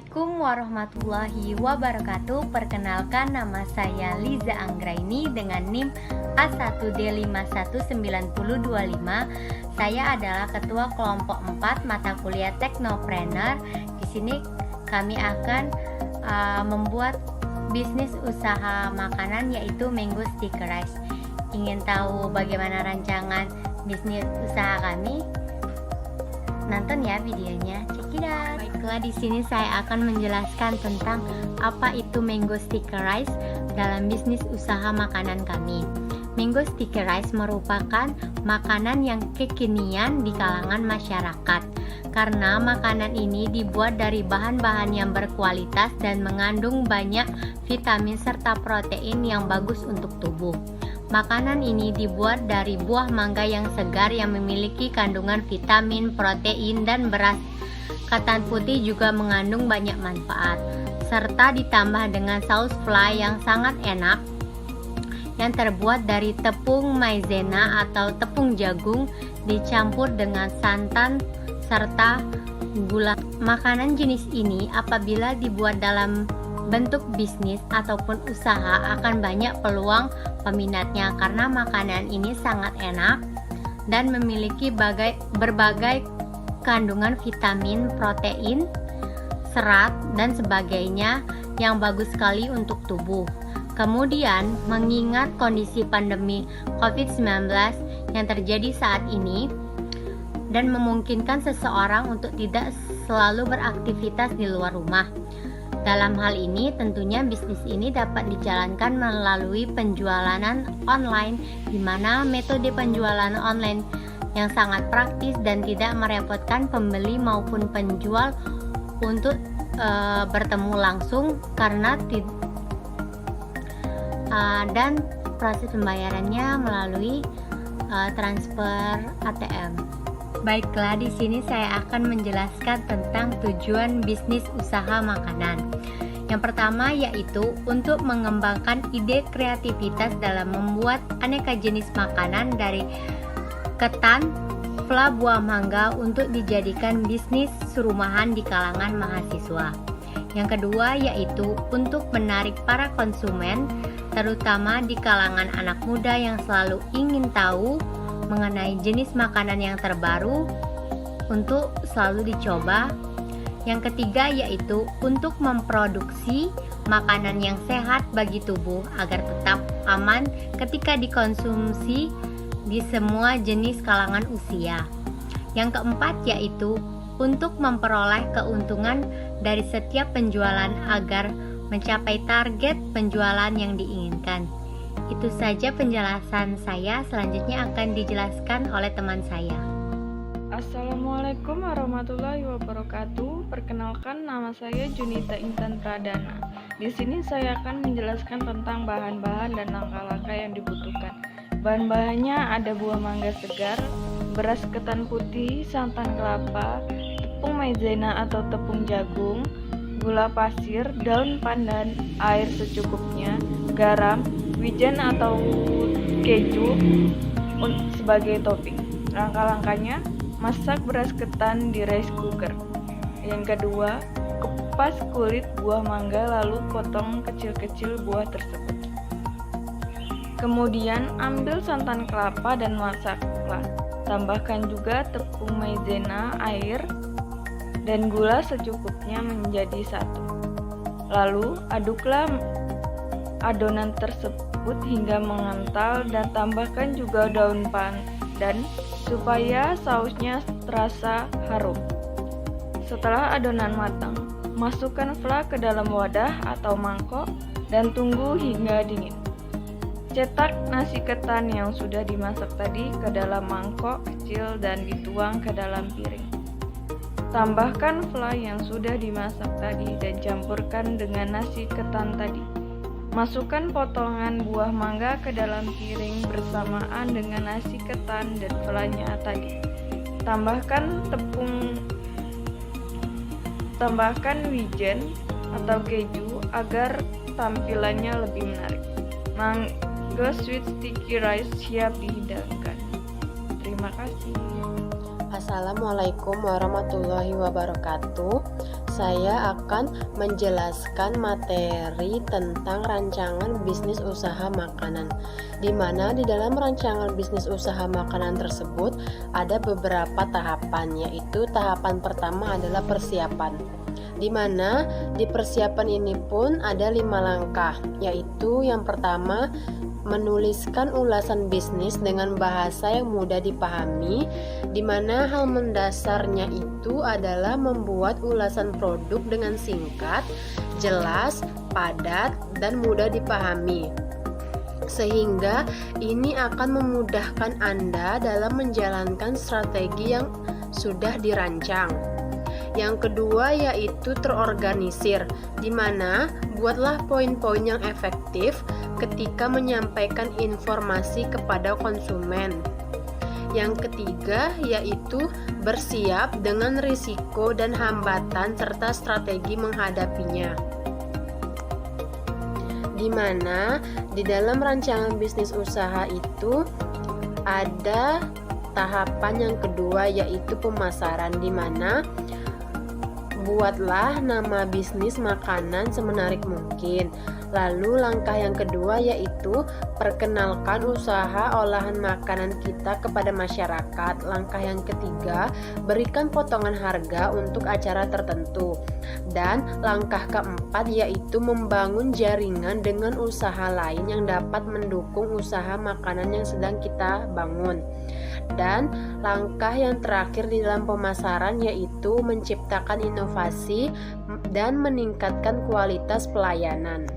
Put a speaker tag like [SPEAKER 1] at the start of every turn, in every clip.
[SPEAKER 1] Assalamualaikum warahmatullahi wabarakatuh. Perkenalkan, nama saya Liza Anggraini dengan NIM A1D5192025. Saya adalah ketua kelompok 4 mata kuliah Teknopreneur. Di sini kami akan membuat bisnis usaha makanan, yaitu Mango Sticker Rice. Ingin tahu bagaimana rancangan bisnis usaha kami? Nonton ya videonya, check it out. Baiklah, di sini saya akan menjelaskan tentang apa itu Mango Sticker Rice dalam bisnis usaha makanan kami. Mango Sticker Rice merupakan makanan yang kekinian di kalangan masyarakat karena makanan ini dibuat dari bahan-bahan yang berkualitas dan mengandung banyak vitamin serta protein yang bagus untuk tubuh. Makanan ini dibuat dari buah mangga yang segar yang memiliki kandungan vitamin, protein, dan beras. Ketan putih juga mengandung banyak manfaat, serta ditambah dengan saus fly yang sangat enak yang terbuat dari tepung maizena atau tepung jagung dicampur dengan santan serta gula. Makanan jenis ini apabila dibuat dalam bentuk bisnis ataupun usaha akan banyak peluang peminatnya karena makanan ini sangat enak dan memiliki berbagai kandungan vitamin, protein, serat, dan sebagainya yang bagus sekali untuk tubuh. Kemudian, mengingat kondisi pandemi COVID-19 yang terjadi saat ini dan memungkinkan seseorang untuk tidak selalu beraktivitas di luar rumah. Dalam hal ini, tentunya bisnis ini dapat dijalankan melalui penjualan online, di mana metode penjualan online yang sangat praktis dan tidak merepotkan pembeli maupun penjual untuk bertemu langsung dan proses pembayarannya melalui transfer ATM. Baiklah, di sini saya akan menjelaskan tentang tujuan bisnis usaha makanan. Yang pertama yaitu untuk mengembangkan ide kreativitas dalam membuat aneka jenis makanan dari ketan, fla buah mangga untuk dijadikan bisnis rumahan di kalangan mahasiswa. Yang kedua yaitu untuk menarik para konsumen, terutama di kalangan anak muda yang selalu ingin tahu mengenai jenis makanan yang terbaru untuk selalu dicoba. Yang ketiga yaitu untuk memproduksi makanan yang sehat bagi tubuh agar tetap aman ketika dikonsumsi di semua jenis kalangan usia. Yang keempat yaitu untuk memperoleh keuntungan dari setiap penjualan agar mencapai target penjualan yang diinginkan. Itu saja penjelasan saya, selanjutnya akan dijelaskan oleh teman saya.
[SPEAKER 2] Assalamualaikum warahmatullahi wabarakatuh. Perkenalkan, nama saya Junita Intan Pradana. Di sini saya akan menjelaskan tentang bahan-bahan dan langkah-langkah yang dibutuhkan. Bahan-bahannya ada buah mangga segar, beras ketan putih, santan kelapa, tepung maizena atau tepung jagung, gula pasir, daun pandan, air secukupnya, garam, wijen atau keju sebagai topping. Langkah-langkahnya: masak beras ketan di rice cooker. Yang kedua, kupas kulit buah mangga lalu potong kecil-kecil buah tersebut. Kemudian ambil santan kelapa dan masaklah. Tambahkan juga tepung maizena, air, dan gula secukupnya menjadi satu. Lalu aduklah adonan tersebut hingga mengental dan tambahkan juga daun pandan supaya sausnya terasa harum. Setelah adonan matang, masukkan fla ke dalam wadah atau mangkok dan tunggu hingga dingin. Cetak nasi ketan yang sudah dimasak tadi ke dalam mangkok kecil dan dituang ke dalam piring. Tambahkan fly yang sudah dimasak tadi dan campurkan dengan nasi ketan tadi. Masukkan potongan buah mangga ke dalam piring bersamaan dengan nasi ketan dan fly-nya tadi. Tambahkan wijen atau keju agar tampilannya lebih menarik. Mango sweet sticky rice siap dihidangkan. Terima kasih.
[SPEAKER 3] Assalamualaikum warahmatullahi wabarakatuh. Saya akan menjelaskan materi tentang rancangan bisnis usaha makanan, di mana di dalam rancangan bisnis usaha makanan tersebut ada beberapa tahapan, yaitu tahapan pertama adalah persiapan, di mana di persiapan ini pun ada 5 langkah, yaitu yang pertama menuliskan ulasan bisnis dengan bahasa yang mudah dipahami, di mana hal mendasarnya itu adalah membuat ulasan produk dengan singkat, jelas, padat, dan mudah dipahami, sehingga ini akan memudahkan Anda dalam menjalankan strategi yang sudah dirancang. Yang kedua yaitu terorganisir, di mana buatlah poin-poin yang efektif ketika menyampaikan informasi kepada konsumen. Yang ketiga yaitu bersiap dengan risiko dan hambatan serta strategi menghadapinya, di mana di dalam rancangan bisnis usaha itu ada tahapan yang kedua yaitu pemasaran, di mana buatlah nama bisnis makanan semenarik mungkin. Lalu langkah yang kedua yaitu perkenalkan usaha olahan makanan kita kepada masyarakat. Langkah yang ketiga, berikan potongan harga untuk acara tertentu. Dan langkah keempat yaitu membangun jaringan dengan usaha lain yang dapat mendukung usaha makanan yang sedang kita bangun. Dan langkah yang terakhir di dalam pemasaran yaitu menciptakan inovasi dan meningkatkan kualitas pelayanan.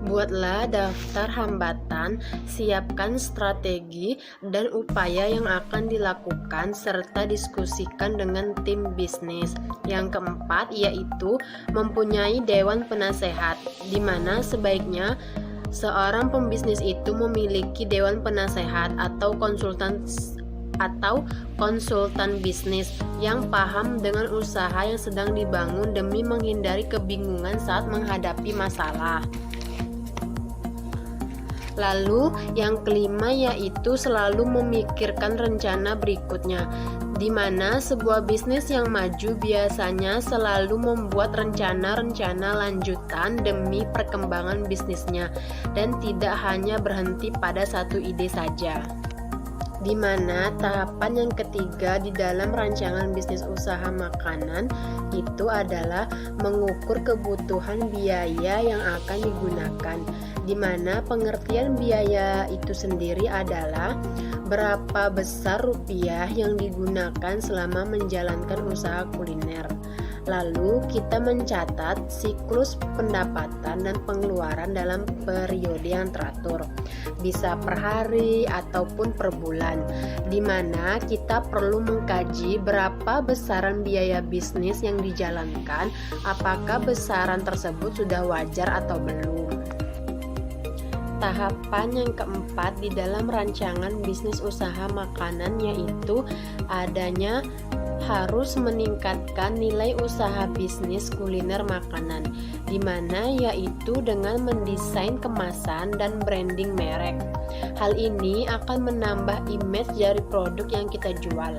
[SPEAKER 3] Buatlah daftar hambatan, siapkan strategi dan upaya yang akan dilakukan serta diskusikan dengan tim bisnis. Yang keempat yaitu mempunyai dewan penasehat, di mana sebaiknya seorang pembisnis itu memiliki dewan penasehat atau konsultan bisnis yang paham dengan usaha yang sedang dibangun demi menghindari kebingungan saat menghadapi masalah. Lalu yang kelima yaitu selalu memikirkan rencana berikutnya, di mana sebuah bisnis yang maju biasanya selalu membuat rencana-rencana lanjutan demi perkembangan bisnisnya dan tidak hanya berhenti pada satu ide saja. Di mana tahapan yang ketiga di dalam rancangan bisnis usaha makanan itu adalah mengukur kebutuhan biaya yang akan digunakan, di mana pengertian biaya itu sendiri adalah berapa besar rupiah yang digunakan selama menjalankan usaha kuliner. Lalu kita mencatat siklus pendapatan dan pengeluaran dalam periode yang teratur, bisa per hari ataupun per bulan, di mana kita perlu mengkaji berapa besaran biaya bisnis yang dijalankan, apakah besaran tersebut sudah wajar atau belum. Tahapan yang keempat di dalam rancangan bisnis usaha makanan yaitu adanya harus meningkatkan nilai usaha bisnis kuliner makanan, di mana yaitu dengan mendesain kemasan dan branding merek. Hal ini akan menambah image dari produk yang kita jual.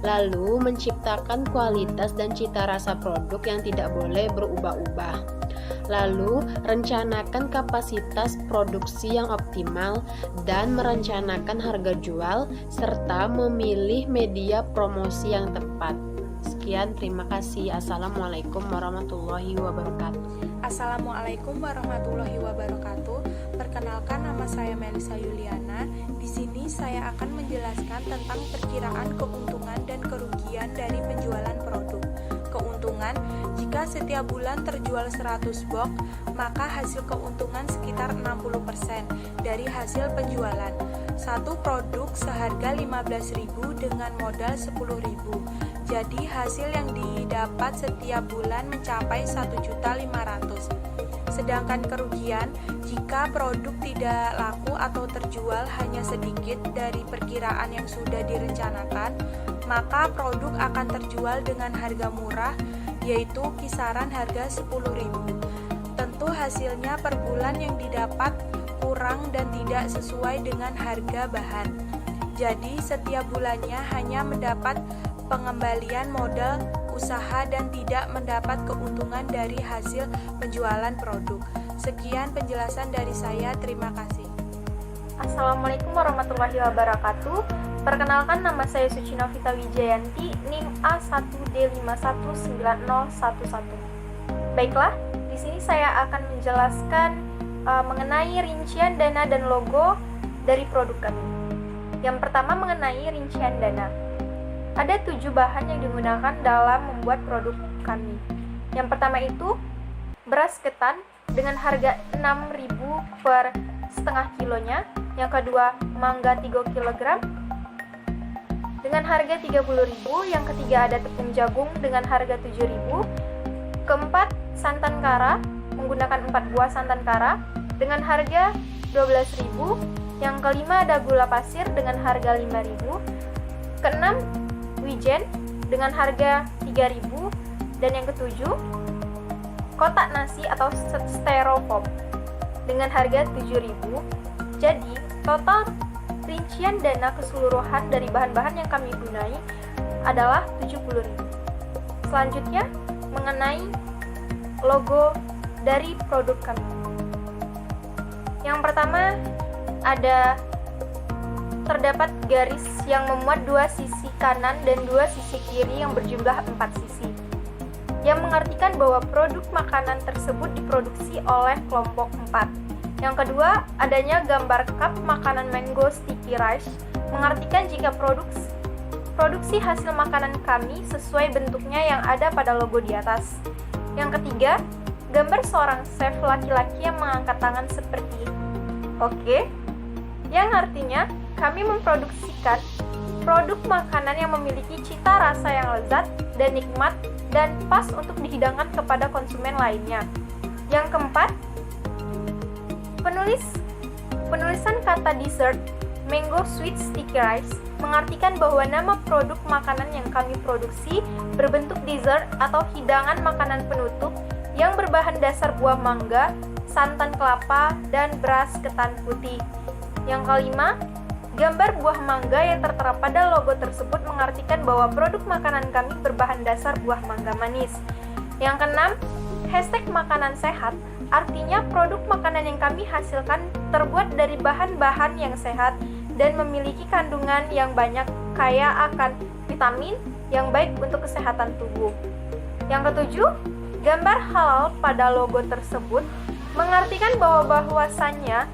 [SPEAKER 3] Lalu menciptakan kualitas dan cita rasa produk yang tidak boleh berubah-ubah. Lalu rencanakan kapasitas produksi yang optimal dan merencanakan harga jual serta memilih media promosi yang tepat. Sekian, terima kasih. Assalamualaikum warahmatullahi wabarakatuh.
[SPEAKER 4] Assalamualaikum warahmatullahi wabarakatuh. Perkenalkan, nama saya Melisa Yuliana. Di sini saya akan menjelaskan tentang perkiraan keuntungan dan kerugian dari penjualan produk. Keuntungan, jika setiap bulan terjual 100 box, maka hasil keuntungan sekitar 60% dari hasil penjualan. Satu produk seharga 15.000 dengan modal 10.000. Jadi hasil yang didapat setiap bulan mencapai 1.500.000. Sedangkan kerugian jika produk tidak laku atau terjual hanya sedikit dari perkiraan yang sudah direncanakan, maka produk akan terjual dengan harga murah, yaitu kisaran harga 10.000. Tentu hasilnya per bulan yang didapat kurang dan tidak sesuai dengan harga bahan. Jadi setiap bulannya hanya mendapat pengembalian modal usaha dan tidak mendapat keuntungan dari hasil penjualan produk. Sekian penjelasan dari saya, terima kasih.
[SPEAKER 5] Assalamualaikum warahmatullahi wabarakatuh. Perkenalkan, nama saya Sucinovita Wijayanti, NIM A1D519011. Baiklah, di sini saya akan menjelaskan mengenai rincian dana dan logo dari produk kami. Yang pertama mengenai rincian dana. Ada 7 bahan yang digunakan dalam membuat produk kami. Yang pertama itu beras ketan dengan harga 6.000 per setengah kilonya. Yang kedua mangga 3 kg dengan harga 30.000. Yang ketiga ada tepung jagung dengan harga 7.000. Keempat santan kara menggunakan 4 buah santan kara dengan harga 12.000. Yang kelima ada gula pasir dengan harga 5.000. Keenam wijen dengan harga 3.000, dan yang ketujuh kotak nasi atau styrofoam dengan harga 7.000. Jadi total rincian dana keseluruhan dari bahan-bahan yang kami gunai adalah 70.000. Selanjutnya mengenai logo dari produk kami. Yang pertama terdapat garis yang memuat 2 sisi kanan dan 2 sisi kiri yang berjumlah 4 sisi, yang mengartikan bahwa produk makanan tersebut diproduksi oleh kelompok 4. Yang kedua, adanya gambar cup makanan mango sticky rice, mengartikan jika produksi hasil makanan kami sesuai bentuknya yang ada pada logo di atas. Yang ketiga, gambar seorang chef laki-laki yang mengangkat tangan seperti oke, yang artinya kami memproduksikan produk makanan yang memiliki cita rasa yang lezat dan nikmat dan pas untuk dihidangkan kepada konsumen lainnya. Yang keempat, penulisan kata dessert mango sweet sticky rice mengartikan bahwa nama produk makanan yang kami produksi berbentuk dessert atau hidangan makanan penutup yang berbahan dasar buah mangga, santan kelapa, dan beras ketan putih. Yang kelima, gambar buah mangga yang tertera pada logo tersebut mengartikan bahwa produk makanan kami berbahan dasar buah mangga manis. Yang keenam, hashtag makanan sehat, artinya produk makanan yang kami hasilkan terbuat dari bahan-bahan yang sehat dan memiliki kandungan yang banyak, kaya akan vitamin yang baik untuk kesehatan tubuh. Yang ketujuh, gambar halal pada logo tersebut mengartikan bahwasannya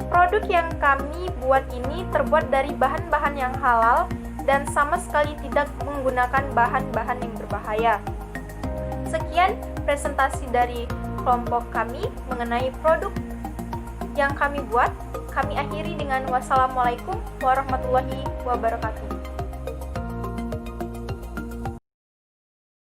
[SPEAKER 5] produk yang kami buat ini terbuat dari bahan-bahan yang halal dan sama sekali tidak menggunakan bahan-bahan yang berbahaya. Sekian presentasi dari kelompok kami mengenai produk yang kami buat. Kami akhiri dengan wassalamualaikum warahmatullahi wabarakatuh.